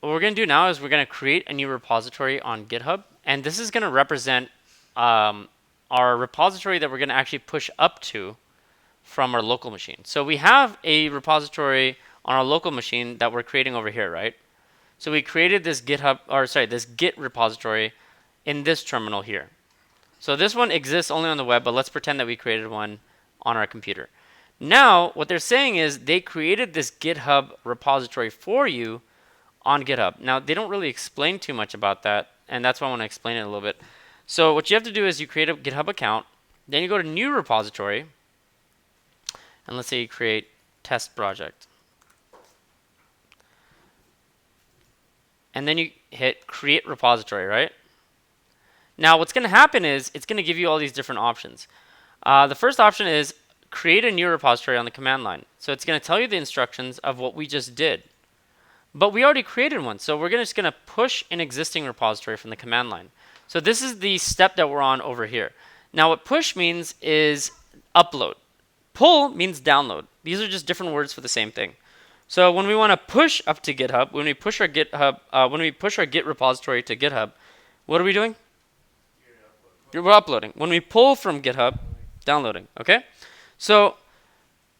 what we're going to do now is we're going to create a new repository on GitHub, and this is going to represent our repository that we're going to actually push up to from our local machine. So we have a repository on our local machine that we're creating over here, right? So we created this this Git repository in this terminal here. So this one exists only on the web, but let's pretend that we created one on our computer. Now, what they're saying is they created this GitHub repository for you on GitHub. Now, they don't really explain too much about that, and that's why I want to explain it a little bit. So what you have to do is you create a GitHub account, then you go to new repository, and let's say you create test project. And then you hit create repository, right? Now what's going to happen is it's going to give you all these different options. The first option is create a new repository on the command line. So it's going to tell you the instructions of what we just did. But we already created one, so we're just going to push an existing repository from the command line. So this is the step that we're on over here. Now what push means is upload. Pull means download. These are just different words for the same thing. So when we want to push up to GitHub, when we push our Git repository to GitHub, what are we doing? We're uploading. When we pull from GitHub, downloading. Okay? So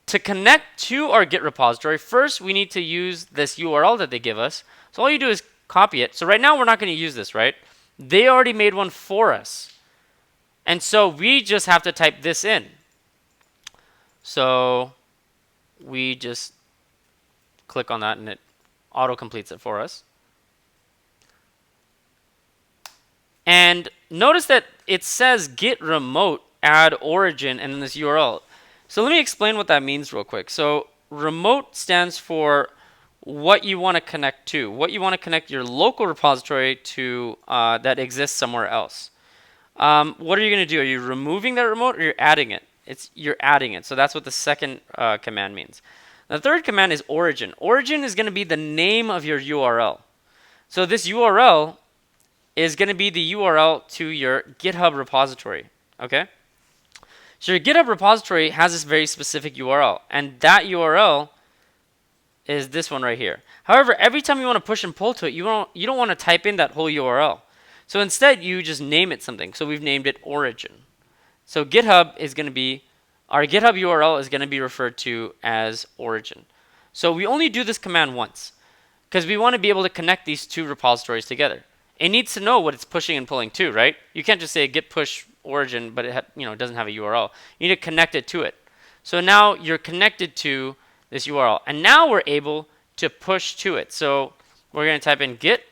to connect to our Git repository, first we need to use this URL that they give us. So all you do is copy it. So right now we're not going to use this, right? They already made one for us. And so we just have to type this in. So we just click on that and it auto completes it for us. And notice that it says git remote add origin and then this URL. So let me explain what that means real quick. So remote stands for what you want to connect to, what you want to connect your local repository to that exists somewhere else. What are you going to do? Are you removing that remote or you're adding it? You're adding it. So that's what the second command means. The third command is origin. Origin is going to be the name of your URL. So this URL is going to be the URL to your GitHub repository. Okay? So your GitHub repository has this very specific URL, and that URL is this one right here. However, every time you want to push and pull to it, you don't want to type in that whole URL. So instead, you just name it something. So we've named it origin. So GitHub is going to be, our GitHub URL is going to be referred to as origin. So we only do this command once because we want to be able to connect these two repositories together. It needs to know what it's pushing and pulling to, right? You can't just say git push origin, but it doesn't have a URL. You need to connect it to it. So now you're connected to this URL, and now we're able to push to it. So we're going to type in git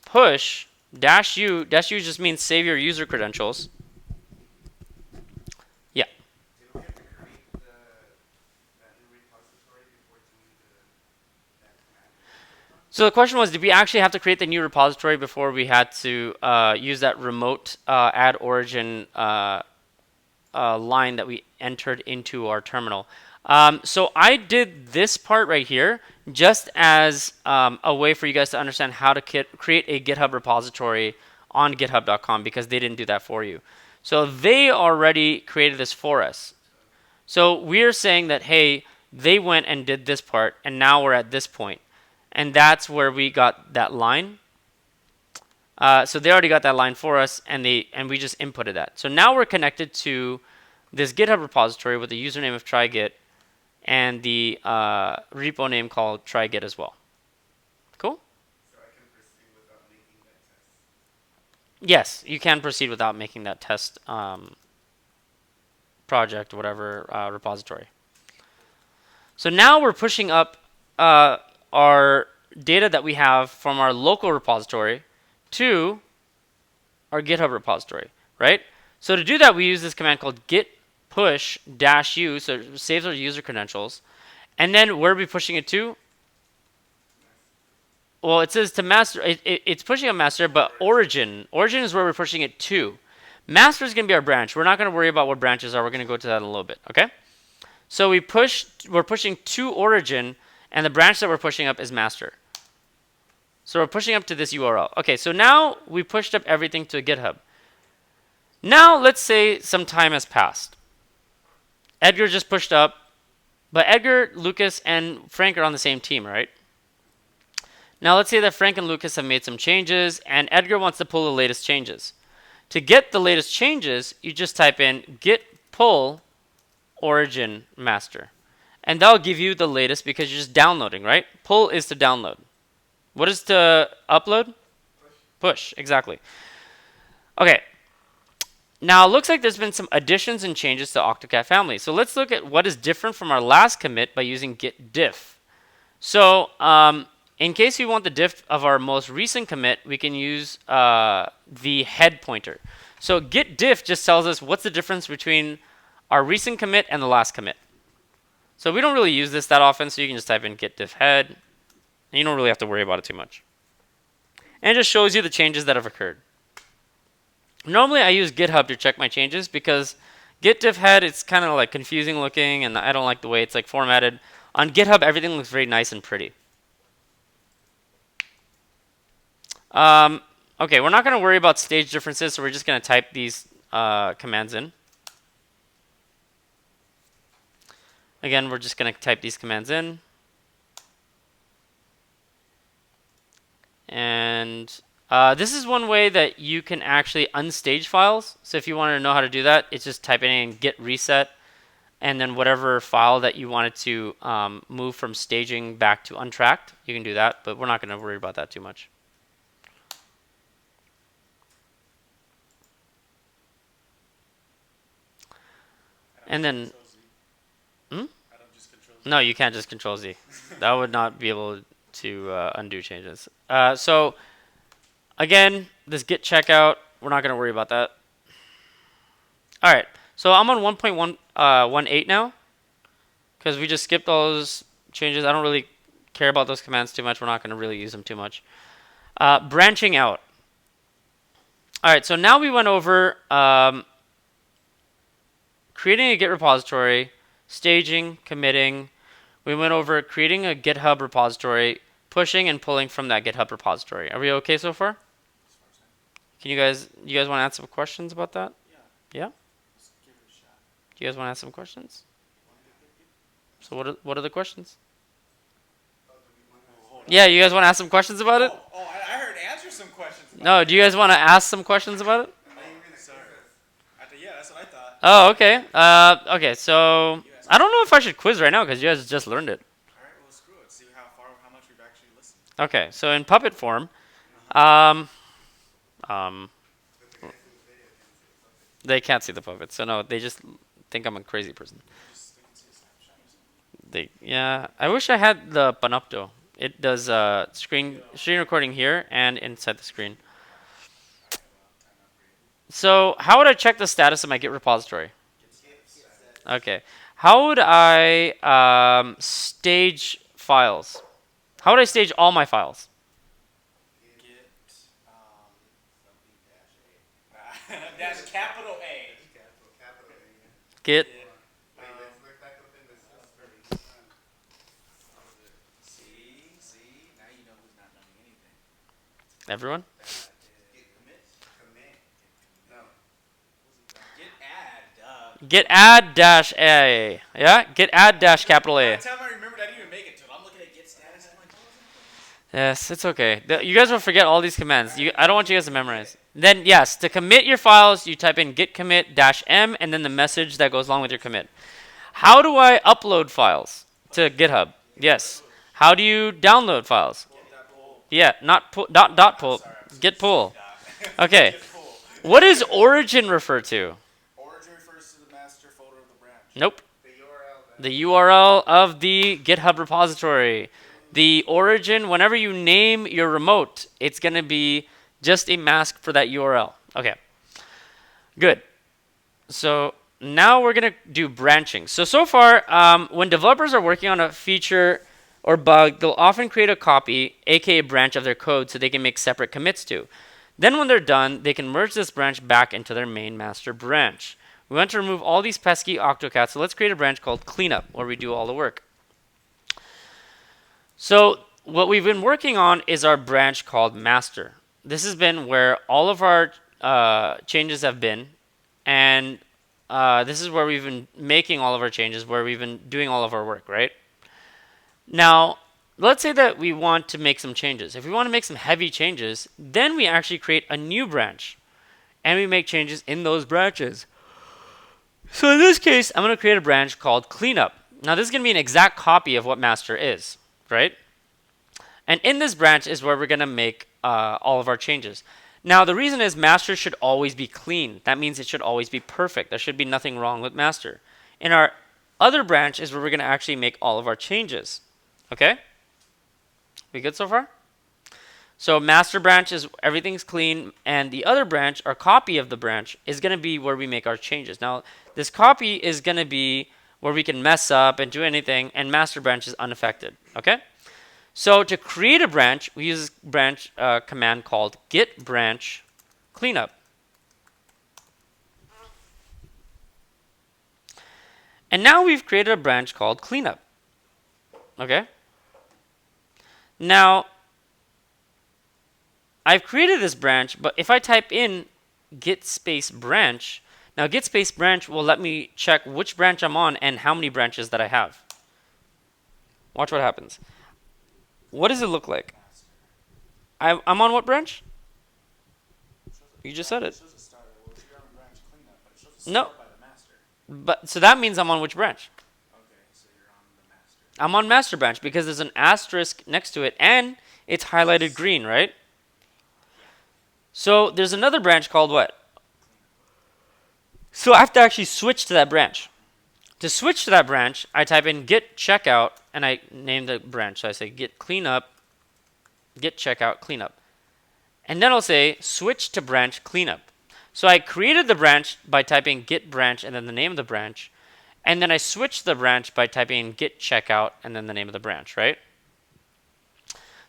push -u. -u just means save your user credentials. Yeah. So the question was, did we actually have to create the new repository before we had to use that remote add origin line that we entered into our terminal? So I did this part right here just as a way for you guys to understand how to create a GitHub repository on github.com because they didn't do that for you. So they already created this for us. So we're saying that, hey, they went and did this part, and now we're at this point. And that's where we got that line. So they already got that line for us, and we just inputted that. So now we're connected to this GitHub repository with the username of trygit and the repo name called trygit as well. Cool? So I can proceed without making that test? Yes, you can proceed without making that test project, whatever repository. So now we're pushing up our data that we have from our local repository to our GitHub repository, right? So to do that, we use this command called git push -u, so it saves our user credentials. And then where are we pushing it to? Well, it says to master. It's pushing a master, but origin is where we're pushing it to. Master is going to be our branch. We're not going to worry about what branches are. We're going to go to that in a little bit, okay? So we're pushing to origin, and the branch that we're pushing up is master. So we're pushing up to this URL. Okay, so now we pushed up everything to GitHub. Now let's say some time has passed. Edgar just pushed up, but Edgar, Lucas, and Frank are on the same team, right? Now let's say that Frank and Lucas have made some changes and Edgar wants to pull the latest changes. To get the latest changes, you just type in git pull origin master. And that'll give you the latest because you're just downloading, right? Pull is to download. What is to upload? Push, exactly. Okay. Now it looks like there's been some additions and changes to AutoCAD family. So let's look at what is different from our last commit by using git diff. So in case we want the diff of our most recent commit, we can use the head pointer. So git diff just tells us what's the difference between our recent commit and the last commit. So we don't really use this that often, so you can just type in git diff head, and you don't really have to worry about it too much. And it just shows you the changes that have occurred. Normally I use GitHub to check my changes because git diff head, it's kind of like confusing looking and I don't like the way it's like formatted. On GitHub, everything looks very nice and pretty. Okay, we're not going to worry about stage differences, so we're just going to type these commands in. Again, we're just going to type these commands in. And this is one way that you can actually unstage files. So if you wanted to know how to do that, it's just typing in git reset and then whatever file that you wanted to move from staging back to untracked, you can do that, but we're not going to worry about that too much. And then, no, you can't just Control Z. That would not be able to undo changes. So again, this git checkout, we're not going to worry about that. All right, so I'm on 1.18 now because we just skipped all those changes. I don't really care about those commands too much. We're not going to really use them too much. Branching out. All right, so now we went over creating a Git repository, staging, committing. We went over creating a GitHub repository, pushing and pulling from that GitHub repository. Are we okay so far? Can you guys want to ask some questions about that? Yeah? Let's give it a shot. Do you guys want to ask some questions? So what are the questions? Yeah, you guys want to ask some questions about it? I heard answer some questions. No, do you guys want to ask some questions about it? Sorry. Yeah, that's what I thought. Oh, okay. Okay, so I don't know if I should quiz right now because you guys just learned it. All right, well, screw it. See how much we've actually listened. Okay, so in Puppet form, they can't see the puppet, so no, they just think I'm a crazy person. Yeah, I wish I had the Panopto. It does screen recording here and inside the screen. So how would I check the status of my Git repository? Okay. How would I stage files? How would I stage all my files? Git dash capital A. Git. See, now you know who's not knowing anything. Everyone? Git add dash A. Yeah? Git add dash capital A. By the time I remembered, I didn't even make it to it. I'm looking at git status. I'm like, Yes, it's okay. You guys will forget all these commands. I don't want you guys to memorize. Then, yes, to commit your files, you type in git commit -m and then the message that goes along with your commit. How do I upload files to GitHub? Yes. How do you download files? Yeah, not pull, dot pull. Git pull. Okay. What does origin refer to? origin refers to the master folder of the branch. Nope. The URL of the GitHub repository. The origin, whenever you name your remote, it's going to be just a mask for that URL. Okay. Good. So now we're going to do branching. So far, when developers are working on a feature or bug, they'll often create a copy, aka branch of their code, so they can make separate commits to. Then when they're done, they can merge this branch back into their main master branch. We want to remove all these pesky AutoCAD, so let's create a branch called cleanup, where we do all the work. So what we've been working on is our branch called master. This has been where all of our changes have been, and this is where we've been making all of our changes, where we've been doing all of our work, right? Now, let's say that we want to make some changes. If we want to make some heavy changes, then we actually create a new branch and we make changes in those branches. So in this case, I'm going to create a branch called cleanup. Now this is going to be an exact copy of what master is, right? And in this branch is where we're going to make all of our changes. Now the reason is master should always be clean. That means it should always be perfect. There should be nothing wrong with master. In our other branch is where we're going to actually make all of our changes. Okay? We good so far? So master branch is everything's clean, and the other branch, our copy of the branch, is going to be where we make our changes. Now, this copy is going to be where we can mess up and do anything, and master branch is unaffected. Okay? So to create a branch, we use a branch command called git branch cleanup. And now we've created a branch called cleanup. Okay? Now, I've created this branch, but if I type in git space branch, now git space branch will let me check which branch I'm on and how many branches that I have. Watch what happens. What does it look like? I'm on what branch? You just said it. No. But so that means I'm on which branch? I'm on master branch because there's an asterisk next to it and it's highlighted green, right? So there's another branch called what? So I have to actually switch to that branch. To switch to that branch, I type in git checkout and I name the branch. So I say git cleanup, git checkout cleanup. And then I'll say switch to branch cleanup. So I created the branch by typing git branch and then the name of the branch. And then I switched the branch by typing in git checkout and then the name of the branch, right?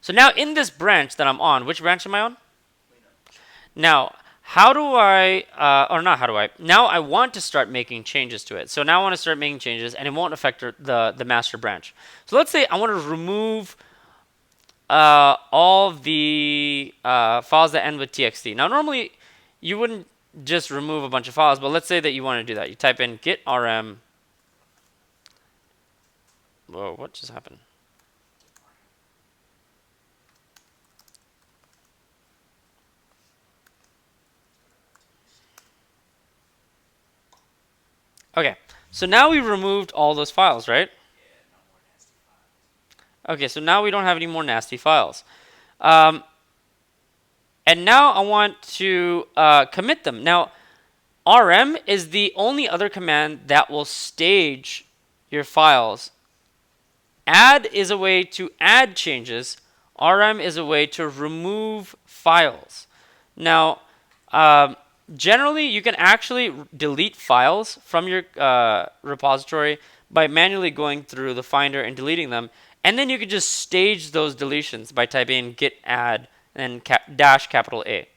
So now in this branch that I'm on, which branch am I on? Now, how do I, or not how do I, now I want to start making changes to it. So now I want to start making changes and it won't affect the master branch. So let's say I want to remove all the files that end with txt. Now normally you wouldn't just remove a bunch of files, but let's say that you want to do that. You type in git rm. Whoa, what just happened? Okay, so now we removed all those files, right? Okay, so now we don't have any more nasty files. And now I want to commit them. Now, rm is the only other command that will stage your files. Add is a way to add changes. rm is a way to remove files. Now, generally, you can actually delete files from your repository by manually going through the Finder and deleting them. And then you can just stage those deletions by typing in git add and dash capital A.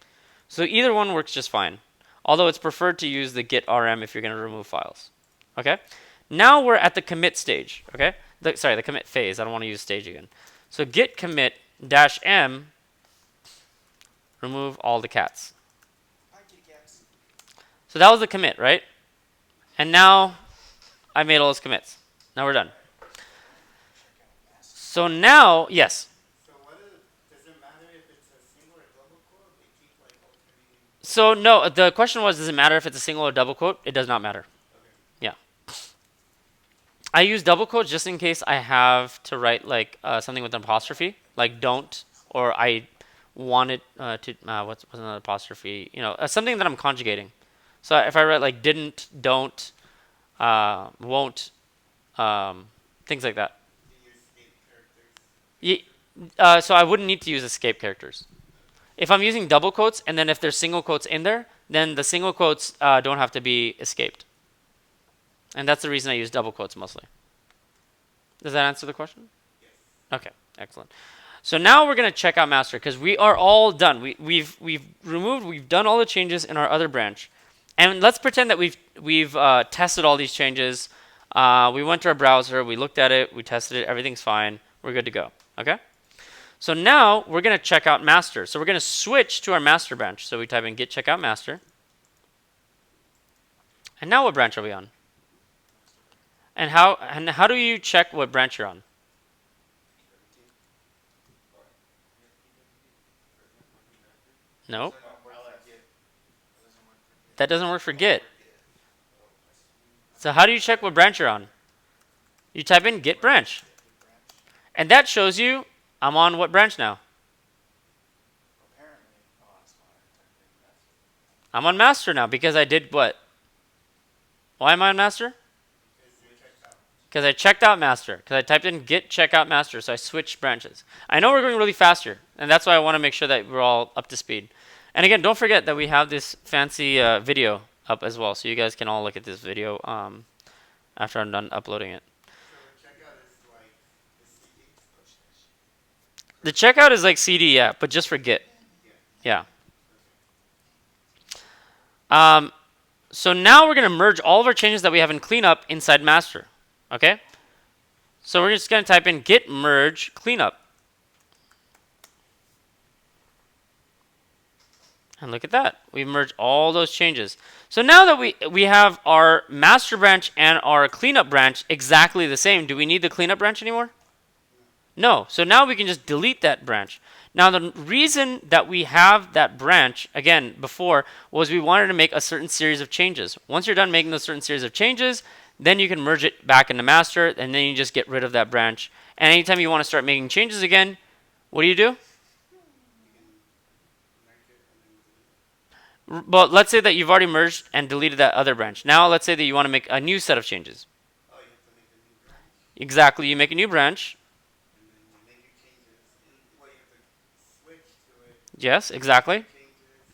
So either one works just fine. Although it's preferred to use the git rm if you're going to remove files. Okay? Now we're at the commit stage. Okay? The commit phase. I don't want to use stage again. So git commit dash m, remove all the cats. So that was the commit, right? And now I made all those commits. Now we're done. So now, yes. So does it matter if it's a single or double quote? They keep like alternating. So no, the question was, does it matter if it's a single or double quote? It does not matter. Okay. Yeah. I use double quotes just in case I have to write like something with an apostrophe, like don't, or I wanted to, what's another apostrophe? You know, something that I'm conjugating. So if I write like didn't, don't, won't, things like that. Do you use escape characters? So I wouldn't need to use escape characters. If I'm using double quotes and then if there's single quotes in there, then the single quotes don't have to be escaped. And that's the reason I use double quotes mostly. Does that answer the question? Yes. Okay, excellent. So now we're going to check out master because we are all done. We've done all the changes in our other branch. And let's pretend that we've tested all these changes. We went to our browser, we looked at it, we tested it, everything's fine. We're good to go. Okay? So now we're going to check out master. So we're going to switch to our master branch. So we type in git checkout master. And now what branch are we on? And how do you check what branch you're on? No, So it don't work for Git. It doesn't work for Git. that doesn't work for Git. Oh, I see. So how do you check what branch you're on? You type in git branch, Git branch. and that shows you I'm on what branch now. Apparently. Oh, that's why I typed in master. I'm on master now because I did what? Why am I on master? Because you checked out. Because I checked out master. Because I typed in git checkout master, so I switched branches. I know we're going really fast here, and that's why I want to make sure that we're all up to speed. And again, don't forget that we have this fancy video up as well, so you guys can all look at this video after I'm done uploading it. So the checkout is like the CD. The checkout is like CD, yeah, but just for Git. Yeah. Yeah. So now we're going to merge all of our changes that we have in cleanup inside master. Okay? So we're just going to type in git merge cleanup. And look at that. We've merged all those changes. So now that we have our master branch and our cleanup branch exactly the same, do we need the cleanup branch anymore? No. So now we can just delete that branch. Now the reason that we have that branch, again, before, was we wanted to make a certain series of changes. Once you're done making those certain series of changes, then you can merge it back into master, and then you just get rid of that branch. And anytime you want to start making changes again, what do? But let's say that you've already merged and deleted that other branch. Now let's say that you want to make a new set of changes. Oh, you have to make a new branch. Exactly, you make a new branch. And then you make your changes. And well, you have to switch to it. Yes, exactly. Changes.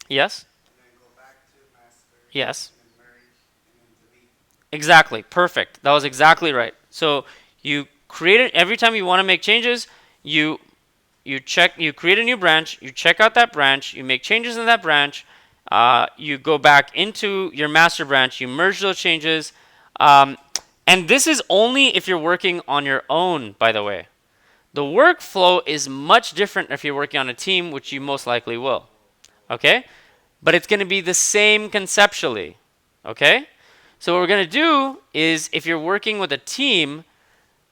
Yes. And then go back to master. Yes. And then merge. And then delete. Exactly. Perfect. That was exactly right. So you create it every time you want to make changes, you create a new branch, you check out that branch, you make changes in that branch, you go back into your master branch, you merge those changes, and this is only if you're working on your own, by the way. The workflow is much different if you're working on a team, which you most likely will. Okay? But it's going to be the same conceptually. Okay? So what we're going to do is, if you're working with a team,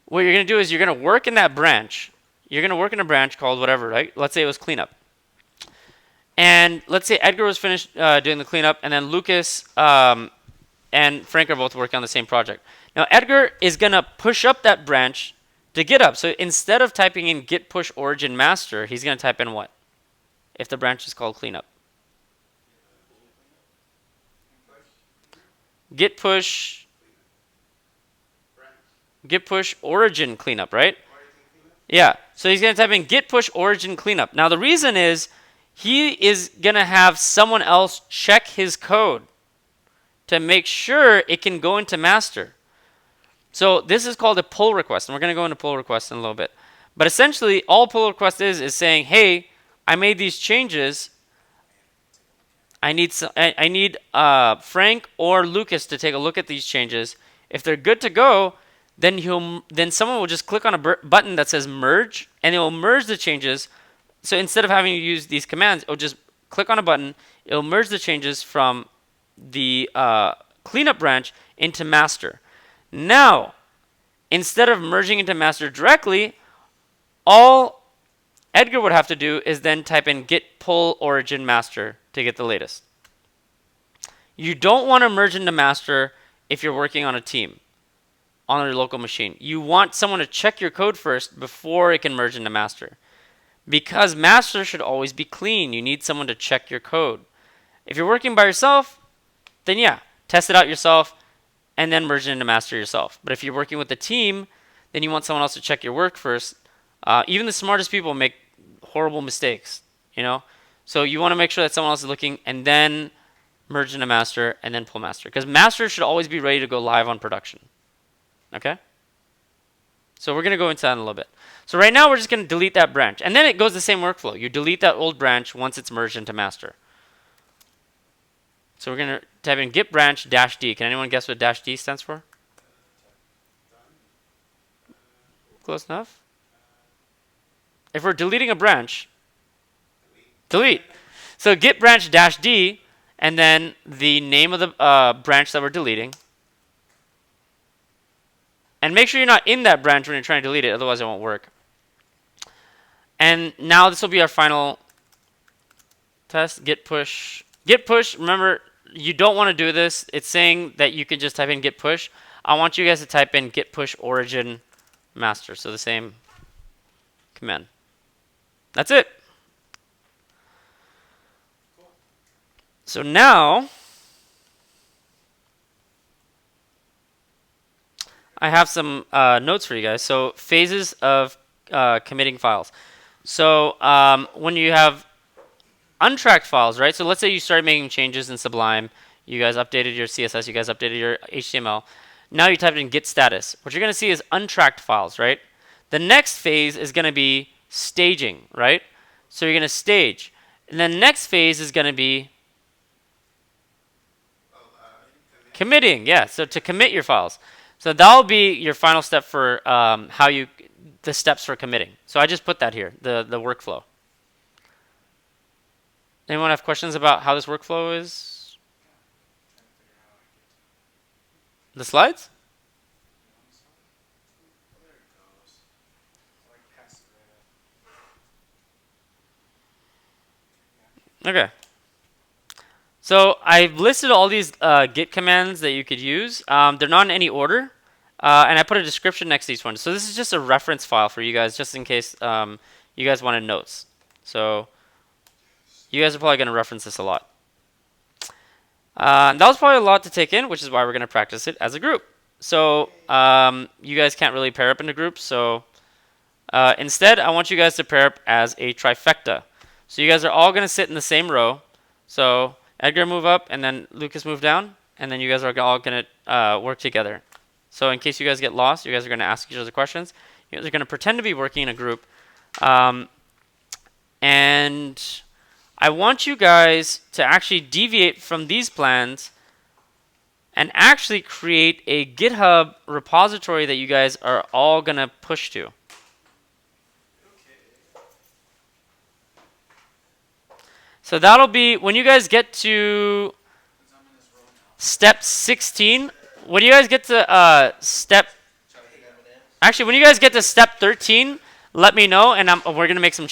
what you're going to do is you're going to work in that branch. You're going to work in a branch called whatever, right? Let's say it was cleanup. And let's say Edgar was finished doing the cleanup, and then Lucas and Frank are both working on the same project. Now Edgar is going to push up that branch to GitHub. So instead of typing in git push origin master, he's going to type in what? If the branch is called cleanup. Git push origin cleanup, right? Yeah. So he's going to type in git push origin cleanup. Now the reason is he is going to have someone else check his code to make sure it can go into master. So this is called a pull request, and we're going to go into pull request in a little bit. But essentially, all pull request is saying, hey, I made these changes. I need Frank or Lucas to take a look at these changes. If they're good to go, then someone will just click on a button that says merge, and it will merge the changes. So instead of having to use these commands, it'll just click on a button. It'll merge the changes from the cleanup branch into master. Now, instead of merging into master directly, all Edgar would have to do is then type in git pull origin master to get the latest. You don't want to merge into master if you're working on a team on your local machine. You want someone to check your code first before it can merge into master. Because master should always be clean. You need someone to check your code. If you're working by yourself, then yeah, test it out yourself and then merge it into master yourself. But if you're working with a team, then you want someone else to check your work first. Even the smartest people make horrible mistakes, you know? So you want to make sure that someone else is looking and then merge into master and then pull master. Because master should always be ready to go live on production. Okay? So we're going to go into that in a little bit. So right now we're just going to delete that branch. And then it goes the same workflow. You delete that old branch once it's merged into master. So we're going to type in git branch -d. Can anyone guess what -d stands for? Close enough. If we're deleting a branch, delete. So git branch -d, and then the name of the branch that we're deleting. And make sure you're not in that branch when you're trying to delete it, otherwise it won't work. And now this will be our final test git push. Git push, remember, you don't want to do this. It's saying that you can just type in git push. I want you guys to type in git push origin master. So the same command. That's it. So now I have some notes for you guys. So phases of committing files. So when you have untracked files, right? So let's say you started making changes in Sublime. You guys updated your CSS. You guys updated your HTML. Now you typed in git status. What you're going to see is untracked files, right? The next phase is going to be staging, right? So you're going to stage. And then next phase is going to be committing. Yeah, so to commit your files. So that'll be your final step for the steps for committing. So I just put that here, the workflow. Anyone have questions about how this workflow is? The slides? Okay. So I've listed all these git commands that you could use. They're not in any order. And I put a description next to each one. So this is just a reference file for you guys, just in case you guys wanted notes. So you guys are probably going to reference this a lot. That was probably a lot to take in, which is why we're going to practice it as a group. So you guys can't really pair up into groups. So instead, I want you guys to pair up as a trifecta. So you guys are all going to sit in the same row. So Edgar move up, and then Lucas move down, and then you guys are all going to work together. So in case you guys get lost, you guys are going to ask each other questions. You guys are going to pretend to be working in a group. And I want you guys to actually deviate from these plans and actually create a GitHub repository that you guys are all going to push to. So that'll be when you guys get to step 16. When you guys get to when you guys get to step 13, let me know, and we're going to make some changes.